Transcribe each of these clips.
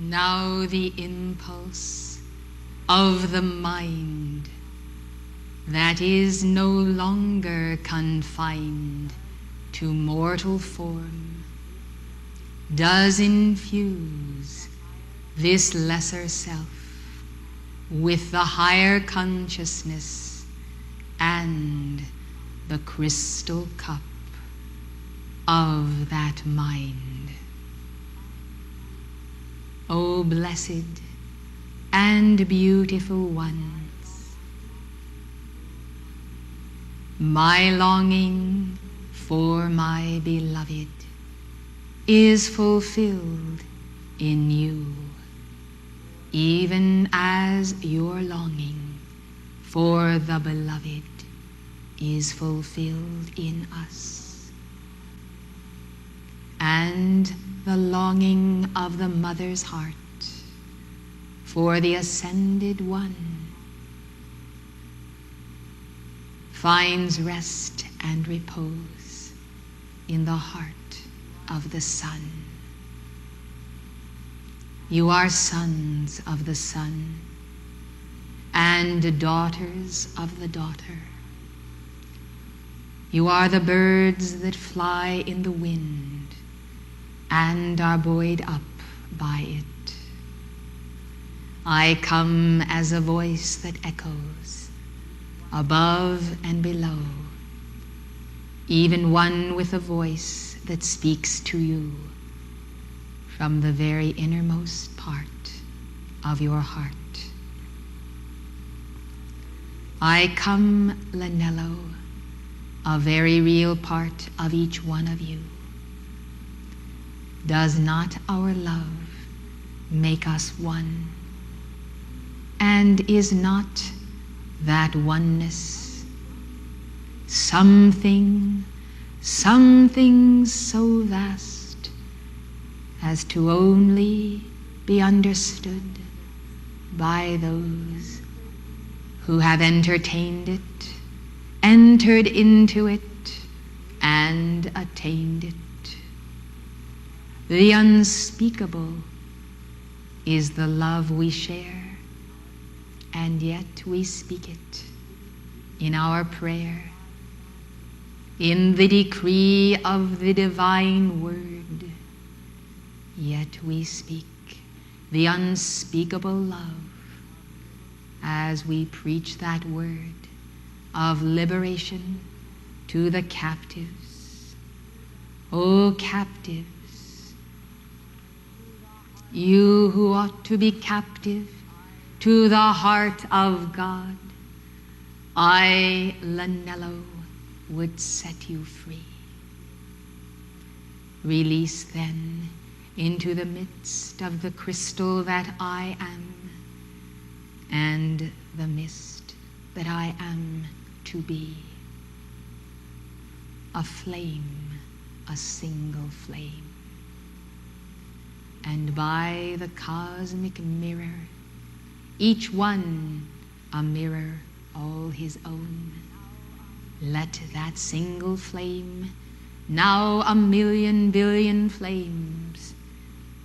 Now the impulse of the mind that is no longer confined to mortal form does infuse this lesser self with the higher consciousness and the crystal cup of that mind. O blessed and beautiful ones, my longing for my beloved is fulfilled in you, even as your longing for the beloved is fulfilled in us. And the longing of the mother's heart for the ascended one finds rest and repose in the heart of the Son. You are sons of the Son and daughters of the daughter. You are the birds that fly in the wind and are buoyed up by it. I come as a voice that echoes above and below, even one with a voice that speaks to you from the very innermost part of your heart. I come, Lanello, a very real part of each one of you. Does not our love make us one? And is not that oneness something so vast as to only be understood by those who have entertained it, entered into it, and attained it? The unspeakable is the love we share, and yet we speak it in our prayer, in the decree of the divine word. Yet we speak the unspeakable love as we preach that word of liberation to the captives. O captives, you who ought to be captive to the heart of God, I, Lanello, would set you free. Release then into the midst of the crystal that I am, and the mist that I am to be. A flame, a single flame. And by the cosmic mirror, each one a mirror all his own, let that single flame, now a million billion flames,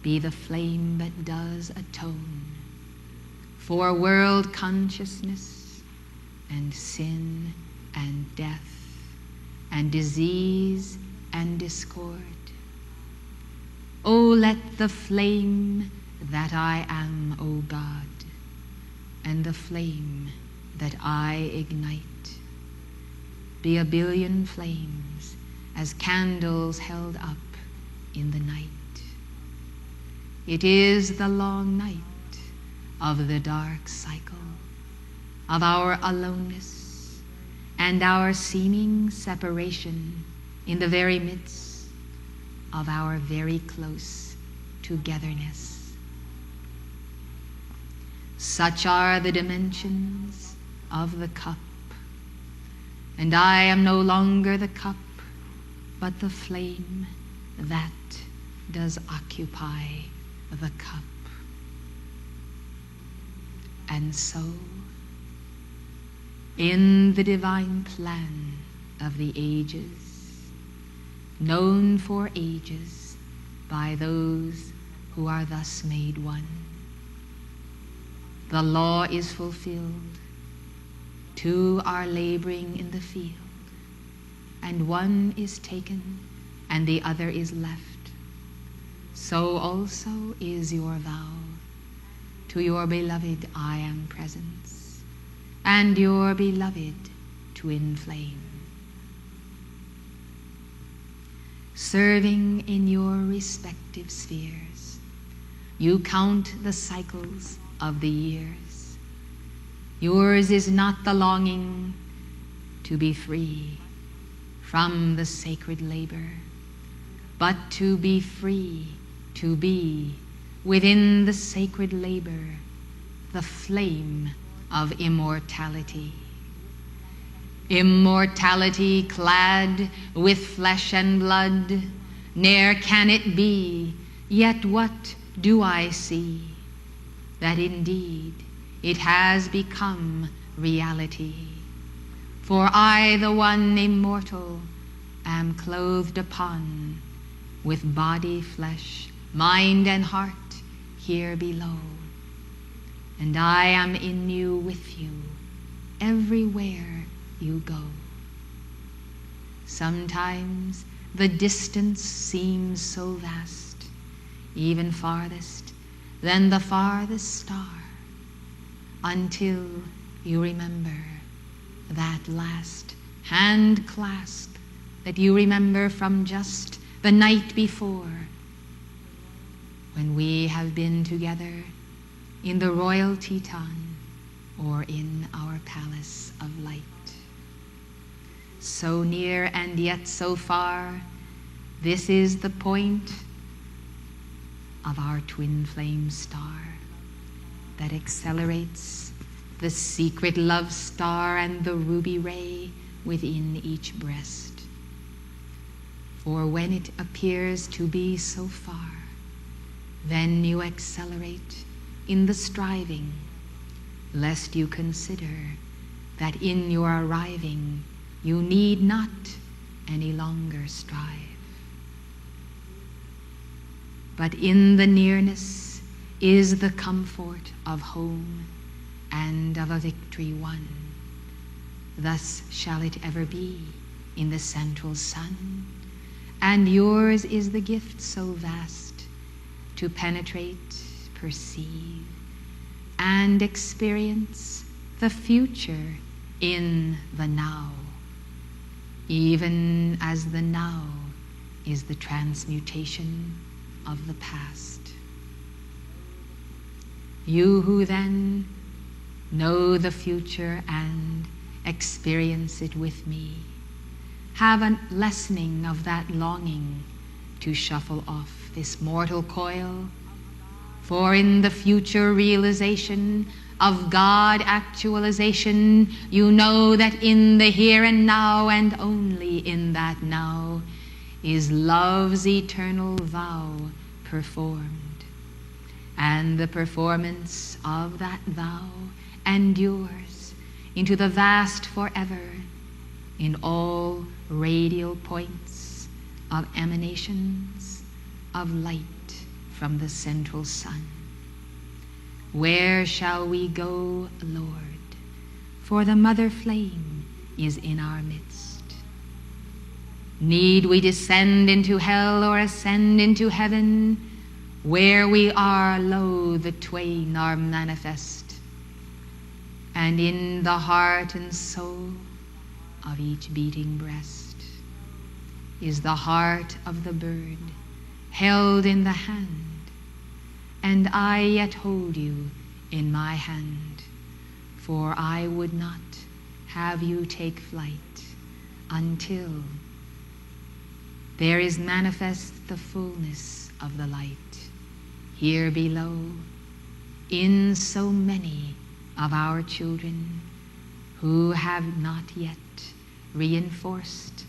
be the flame that does atone for world consciousness and sin and death and disease and discord. Oh, let the flame that I am, O God, and the flame that I ignite be a billion flames as candles held up in the night. It is the long night of the dark cycle of our aloneness and our seeming separation in the very midst of our very close togetherness. Such are the dimensions of the cup, and I am no longer the cup, but the flame that does occupy the cup. And so, in the divine plan of the ages, known for ages by those who are thus made one. The law is fulfilled. Two are laboring in the field, and one is taken, and the other is left. So also is your vow. To your beloved I am presence, and your beloved twin flame. Serving in your respective spheres, you count the cycles of the years. Yours is not the longing to be free from the sacred labor, but to be free, to be within the sacred labor, the flame of immortality. Immortality clad with flesh and blood, ne'er can it be, yet what do I see? That indeed it has become reality. For I, the one immortal, am clothed upon with body, flesh, mind, and heart here below. And I am in you, with you, everywhere you go. Sometimes the distance seems so vast, even farthest than the farthest star, until you remember that last hand clasp that you remember from just the night before, when we have been together in the royal Teton or in our palace of light. So near and yet so far, this is the point of our twin flame star that accelerates the secret love star and the ruby ray within each breast. For when it appears to be so far, then you accelerate in the striving, lest you consider that in your arriving you need not any longer strive. But in the nearness is the comfort of home and of a victory won. Thus shall it ever be in the central sun, and yours is the gift so vast to penetrate, perceive, and experience the future in the now, even as the now is the transmutation of the past. You who then know the future and experience it with me, have a lessening of that longing to shuffle off this mortal coil, for in the future realization of God actualization, you know that in the here and now, and only in that now, is love's eternal vow performed. And the performance of that vow endures into the vast forever in all radial points of emanations of light from the central sun. Where shall we go, Lord? For the mother flame is in our midst. Need we descend into hell or ascend into heaven? Where we are, lo, the twain are manifest. And in the heart and soul of each beating breast is the heart of the bird held in the hand, and I yet hold you in my hand, for I would not have you take flight until there is manifest the fullness of the light here below in so many of our children who have not yet reinforced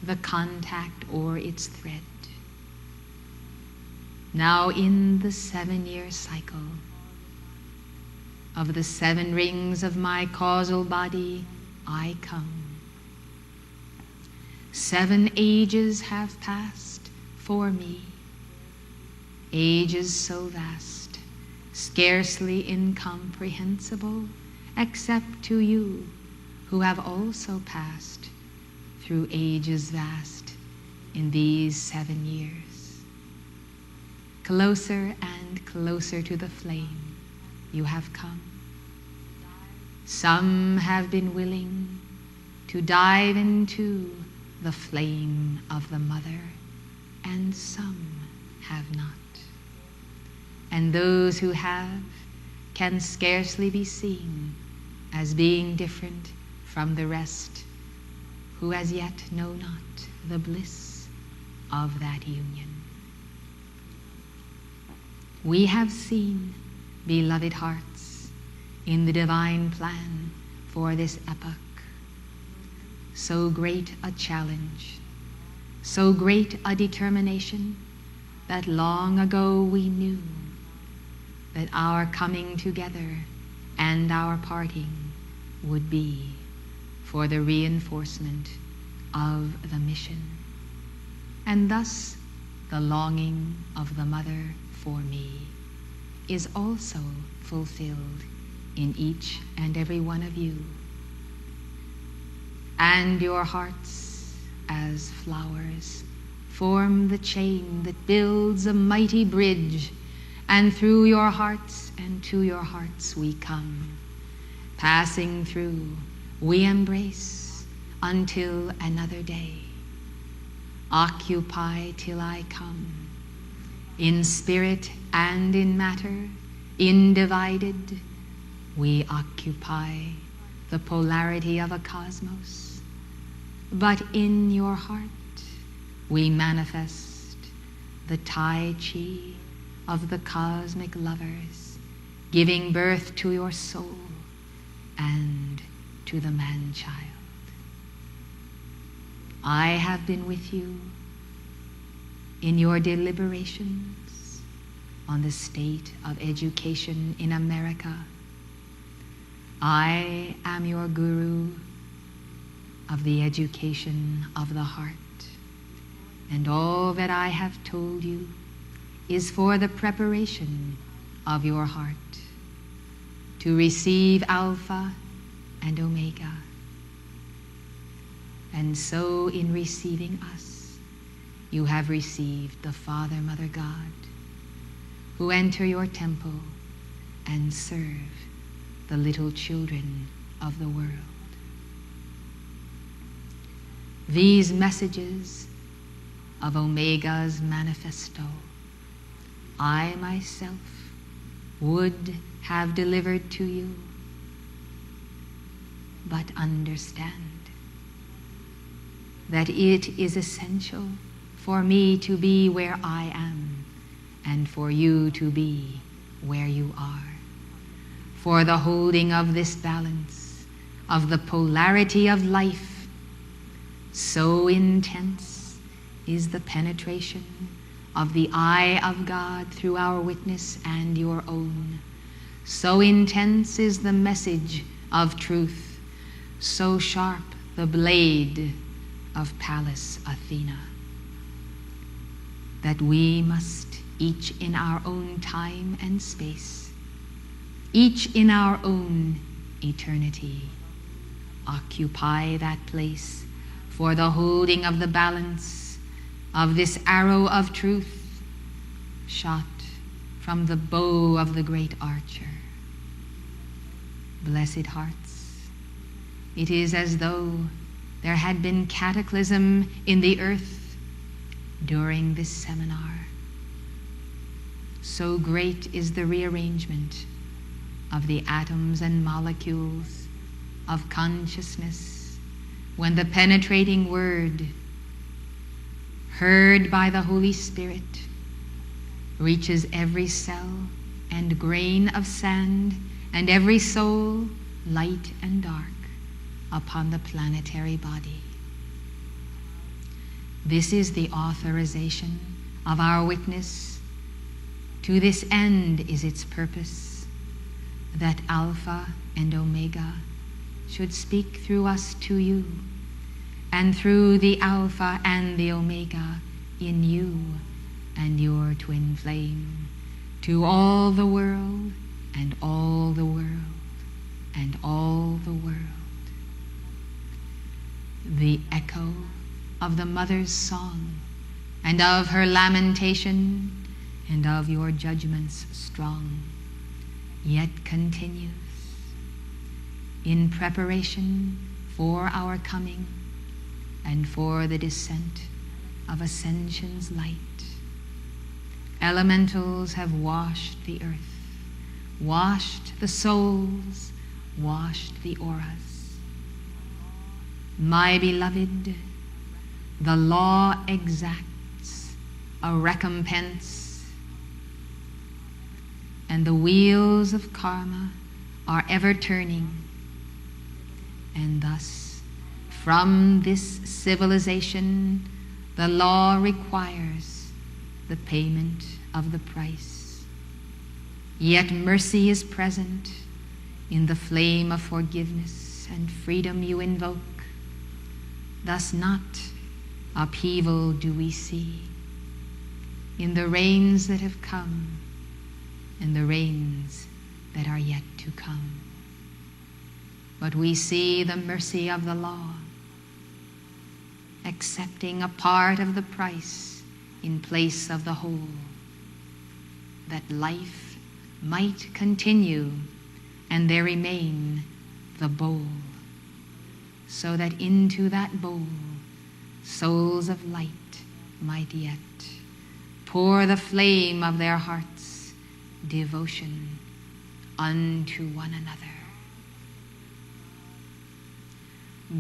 the contact or its thread. Now in the 7-year cycle of the 7 rings of my causal body, I come. 7 ages have passed for me. ages so vast, scarcely incomprehensible, except to you who have also passed through ages vast in these 7 years. Closer and closer to the flame you have come. Some have been willing to dive into the flame of the mother, and some have not. And those who have can scarcely be seen as being different from the rest, who as yet know not the bliss of that union. We have seen, beloved hearts, in the divine plan for this epoch, so great a challenge, so great a determination, that long ago we knew that our coming together and our parting would be for the reinforcement of the mission. And thus the longing of the mother for me is also fulfilled in each and every one of you. And your hearts, as flowers, form the chain that builds a mighty bridge, and through your hearts and to your hearts we come. Passing through, we embrace until another day. Occupy till I come. In spirit and in matter, individed, we occupy the polarity of a cosmos. But in your heart, we manifest the Tai Chi of the cosmic lovers, giving birth to your soul and to the man-child. I have been with you in your deliberations on the state of education in America. I am your guru of the education of the heart, and all that I have told you is for the preparation of your heart to receive Alpha and Omega. And so in receiving us, you have received the Father, Mother, God, who enter your temple and serve the little children of the world. These messages of Omega's manifesto, I myself would have delivered to you, but understand that it is essential for me to be where I am and for you to be where you are. For the holding of this balance, of the polarity of life, so intense is the penetration of the eye of God through our witness and your own. So intense is the message of truth, so sharp the blade of Pallas Athena, that we must, each in our own time and space, each in our own eternity, occupy that place for the holding of the balance of this arrow of truth shot from the bow of the great archer. Blessed hearts, it is as though there had been cataclysm in the earth during this seminar. So great is the rearrangement of the atoms and molecules of consciousness when the penetrating word, heard by the Holy Spirit, reaches every cell and grain of sand and every soul, light and dark, upon the planetary body. This is the authorization of our witness. To this end is its purpose, that Alpha and Omega should speak through us to you, and through the Alpha and the Omega in you, and your twin flame, to all the world, and all the world, and all the world. The echo of the mother's song, and of her lamentation, and of your judgments strong, yet continues in preparation for our coming and for the descent of ascension's light. Elementals have washed the earth, washed the souls, washed the auras. My beloved, the law exacts a recompense, and the wheels of karma are ever turning. And thus, from this civilization, the law requires the payment of the price. Yet mercy is present in the flame of forgiveness and freedom you invoke. Thus not upheaval do we see in the rains that have come and the rains that are yet to come. But we see the mercy of the law, accepting a part of the price in place of the whole, that life might continue and there remain the bowl, so that into that bowl souls of light might yet pour the flame of their hearts' devotion unto one another.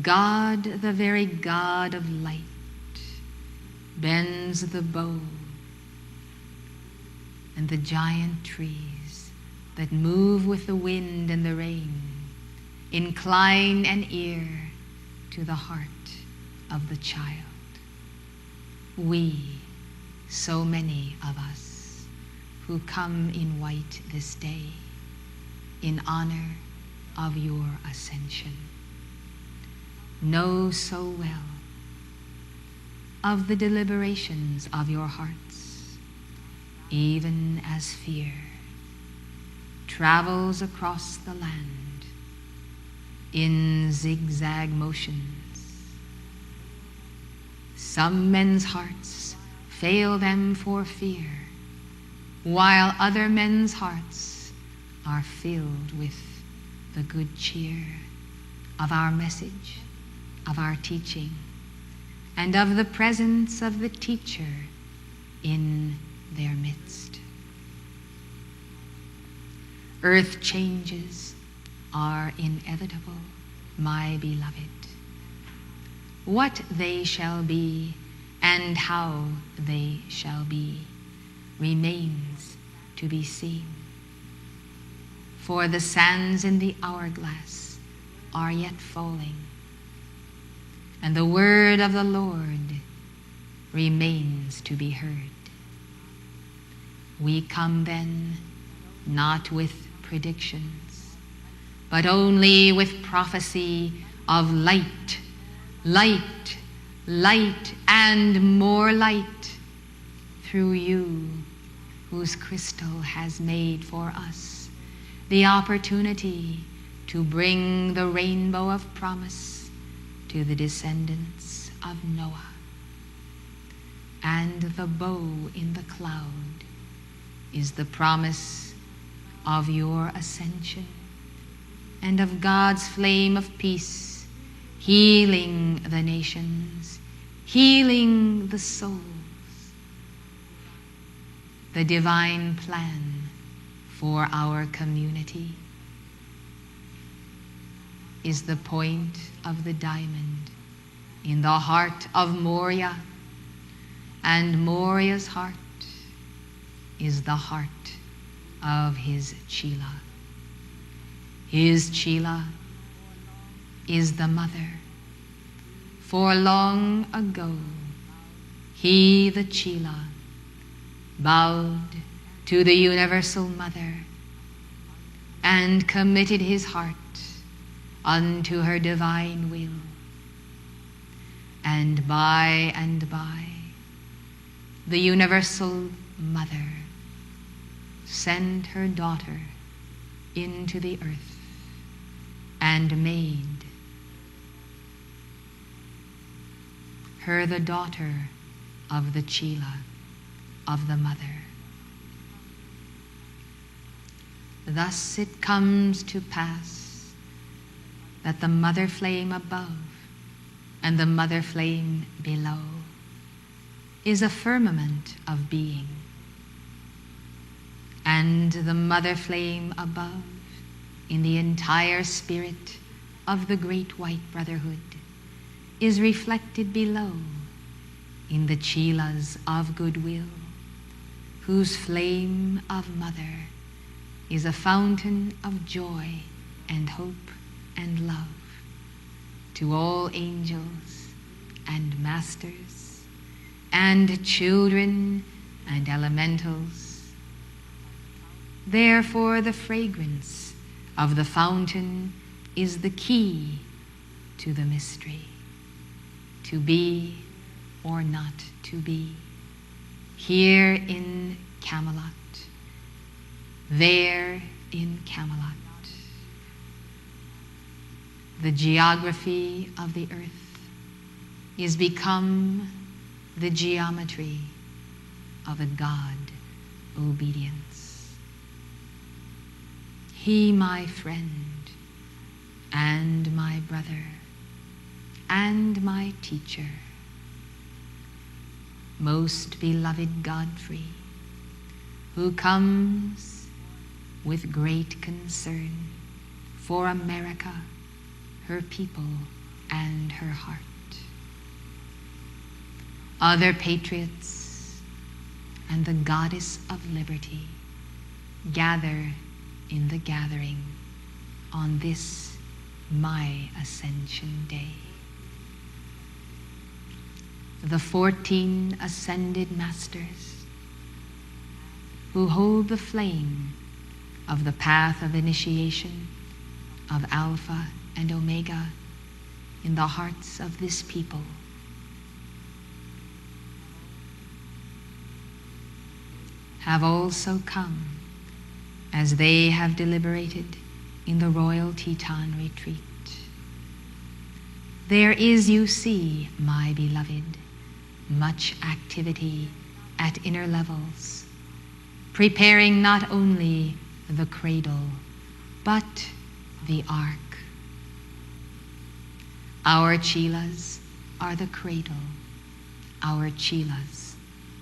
God, the very God of light, bends the bow, and the giant trees that move with the wind and the rain incline an ear to the heart of the child. We, so many of us, who come in white this day, in honor of your ascension, know so well of the deliberations of your hearts, even as fear travels across the land in zigzag motions. Some men's hearts fail them for fear, while other men's hearts are filled with the good cheer of our message, of our teaching, and of the presence of the teacher in their midst. Earth changes are inevitable, my beloved. What they shall be and how they shall be remains to be seen. For the sands in the hourglass are yet falling, and the word of the Lord remains to be heard. We come then not with predictions, but only with prophecy of light, light, light, and more light through you, whose crystal has made for us the opportunity to bring the rainbow of promise to the descendants of Noah. And the bow in the cloud is the promise of your ascension and of God's flame of peace, healing the nations, healing the souls. The divine plan for our community is the point of the diamond in the heart of Moria, and Moria's heart is the heart of his Chila. His Chila is the mother. For long ago, he, the Chila, bowed to the universal mother and committed his heart unto her divine will. And by, the universal mother, sent her daughter into the earth and made her the daughter of the Chela, of the mother. Thus it comes to pass that the mother flame above and the mother flame below is a firmament of being, and the mother flame above in the entire spirit of the great white brotherhood is reflected below in the Chelas of goodwill, whose flame of mother is a fountain of joy and hope and love to all angels and masters and children and elementals. Therefore, the fragrance of the fountain is the key to the mystery, to be or not to be, here in Camelot, there in Camelot. The geography of the earth is become the geometry of a God obedience. He, my friend and my brother and my teacher, most beloved Godfrey, who comes with great concern for America, her people, and her heart. Other patriots and the goddess of liberty gather in the gathering on this my Ascension Day. The 14 ascended masters who hold the flame of the path of initiation of Alpha and Omega in the hearts of this people have also come as they have deliberated in the Royal Teton Retreat. There is, you see, my beloved, much activity at inner levels, preparing not only the cradle, but the ark. Our Chelas are the cradle. Our Chelas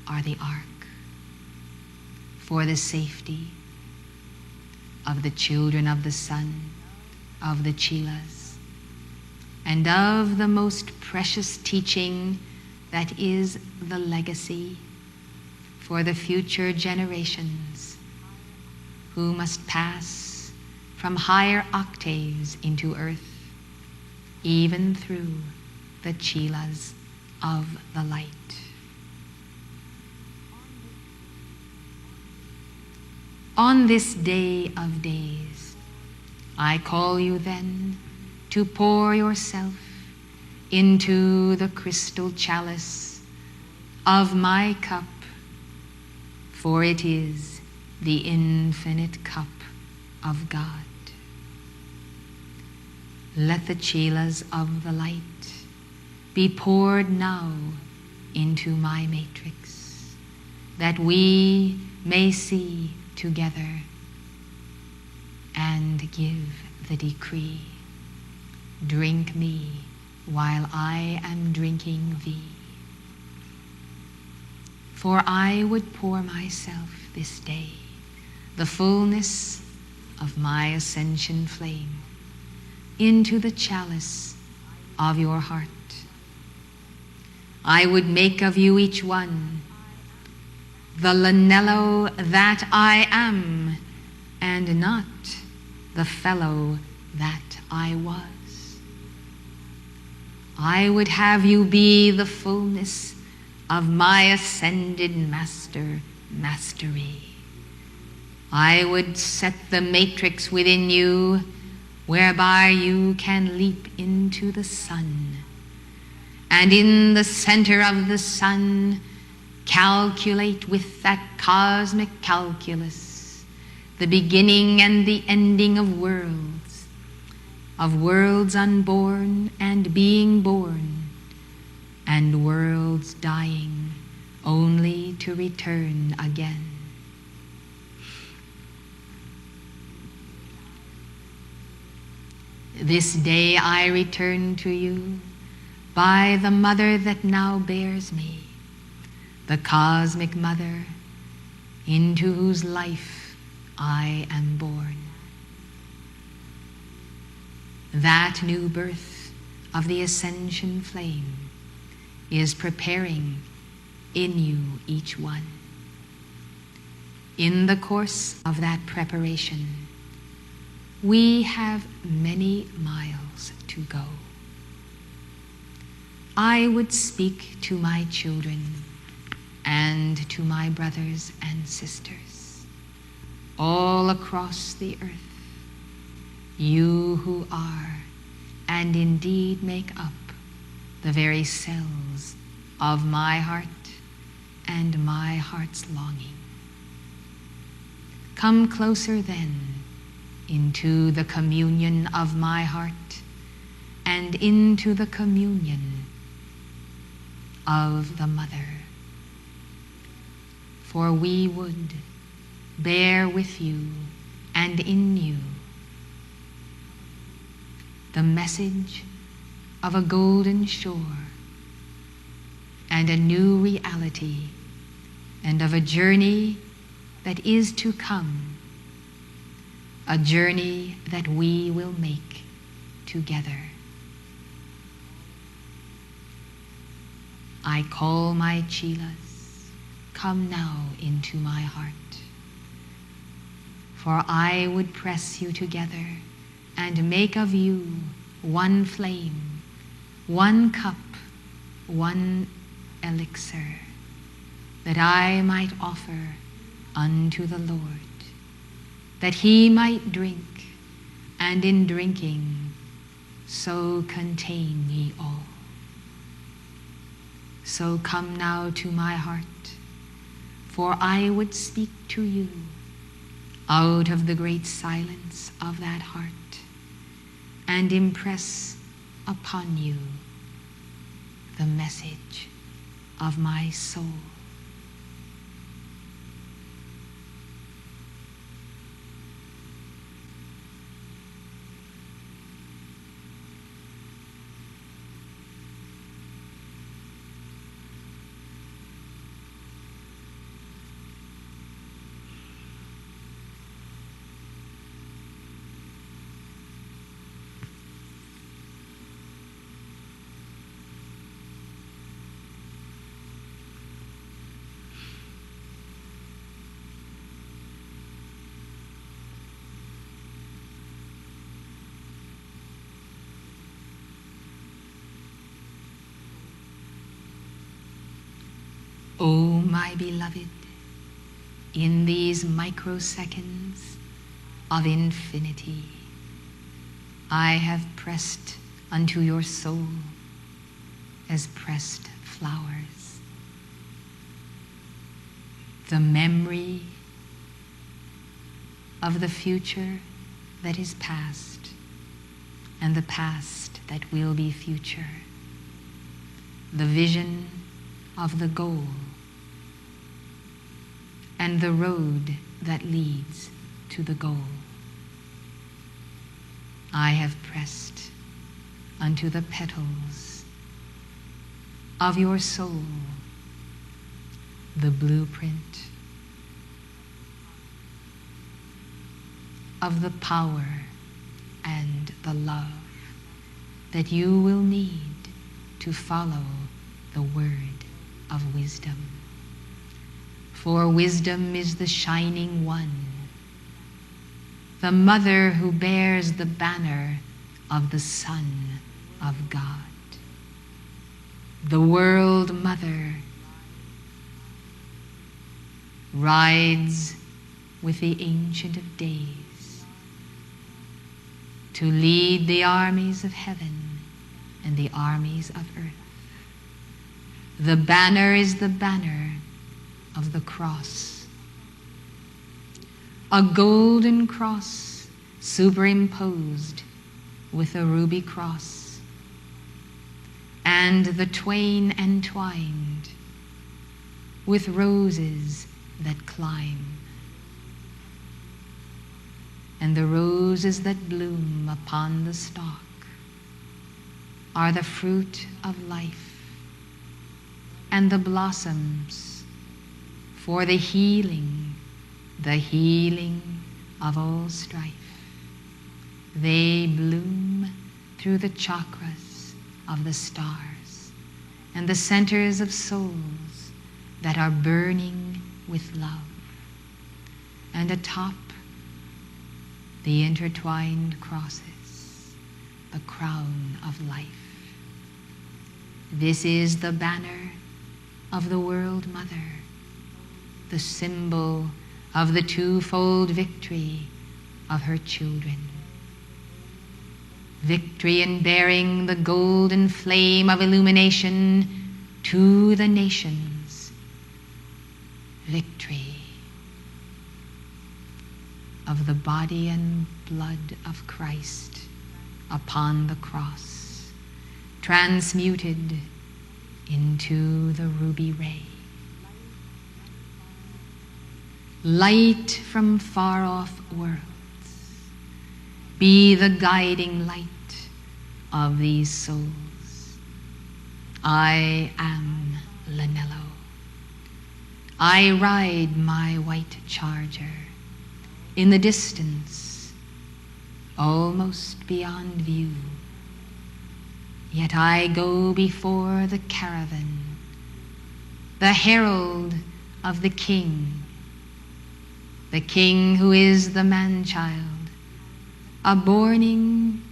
are the ark, for the safety of the children of the sun, of the Chelas, and of the most precious teaching that is the legacy for the future generations who must pass from higher octaves into earth, even through the Chelas of the light. On this day of days, I call you then to pour yourself into the crystal chalice of my cup, for it is the infinite cup of God. Let the Chelas of the light be poured now into my matrix, that we may see together and give the decree. Drink me while I am drinking thee. For I would pour myself this day, the fullness of my ascension flame, into the chalice of your heart. I would make of you each one the Lanello that I am, and not the fellow that I was. I would have you be the fullness of my ascended master, mastery. I would set the matrix within you, whereby you can leap into the sun, and in the center of the sun calculate with that cosmic calculus the beginning and the ending of worlds unborn and being born, and worlds dying only to return again. This day I return to you by the mother that now bears me, the cosmic mother into whose life I am born. That new birth of the ascension flame is preparing in you each one. In the course of that preparation, we have many miles to go. I would speak to my children and to my brothers and sisters all across the earth, you who are and indeed make up the very cells of my heart and my heart's longing. Come closer then into the communion of my heart and into the communion of the Mother. For we would bear with you and in you the message of a golden shore and a new reality, and of a journey that is to come, a journey that we will make together. I call my chelas, come now into my heart, for I would press you together and make of you one flame, one cup, one elixir, that I might offer unto the Lord, that he might drink, and in drinking so contain ye all. So come now to my heart, for I would speak to you out of the great silence of that heart, and impress upon you the message of my soul. O my beloved, in these microseconds of infinity, I have pressed unto your soul as pressed flowers the memory of the future that is past and the past that will be future, the vision of the goal and the road that leads to the goal. I have pressed unto the petals of your soul the blueprint of the power and the love that you will need to follow the word of wisdom. For wisdom is the shining one, the mother who bears the banner of the Son of God, the world mother, rides with the Ancient of Days to lead the armies of heaven and the armies of earth. The banner is the banner of the cross. A golden cross superimposed with a ruby cross, and the twain entwined with roses that climb. And the roses that bloom upon the stalk are the fruit of life, and the blossoms for the healing of all strife. They bloom through the chakras of the stars and the centers of souls that are burning with love. And atop the intertwined crosses, the crown of life. This is the banner of the World Mother, the symbol of the twofold victory of her children. Victory in bearing the golden flame of illumination to the nations. Victory of the body and blood of Christ upon the cross, transmuted into the ruby ray. Light from far-off worlds, be the guiding light of these souls. I am Lanello. I ride my white charger in the distance, almost beyond view. Yet I go before the caravan, the herald of the King who is the man-child, aborning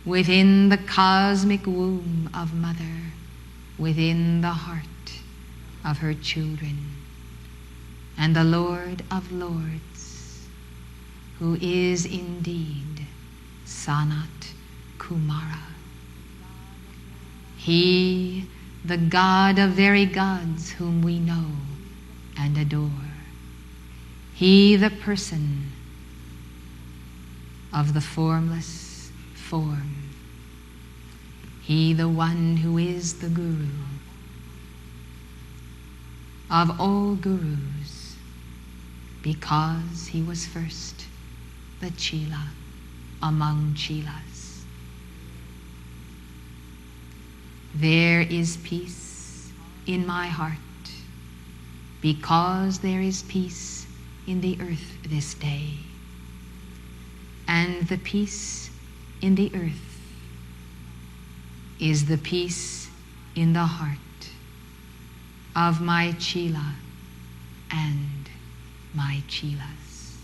within the cosmic womb of Mother, within the heart of her children, and the Lord of Lords, who is indeed Sanat Kumara. He, the God of very gods whom we know and adore. He, the person of the formless form. He, the one who is the Guru of all gurus, because he was first the Chela among Chelas. There is peace in my heart, because there is peace in the earth this day. And the peace in the earth is the peace in the heart of my Chela and my Chelas.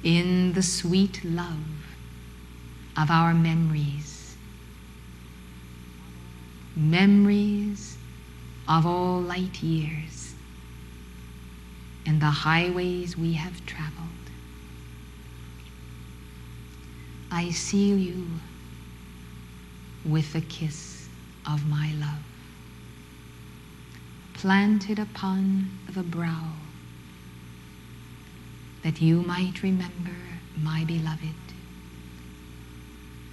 In the sweet love of our memories, memories of all light years and the highways we have traveled, I seal you with the kiss of my love, planted upon the brow, that you might remember my beloved.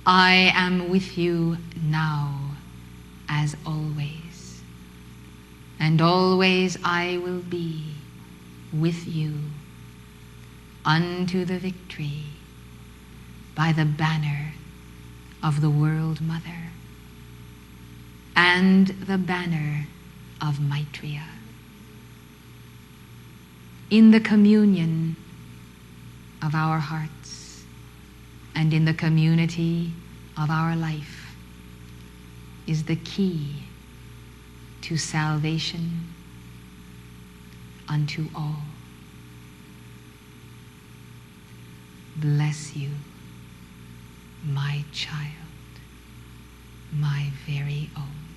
I am with you now as always, and always I will be with you unto the victory by the banner of the World Mother and the banner of Maitreya. In the communion of our hearts and in the community of our life is the key to salvation unto all. Bless you, my child, my very own.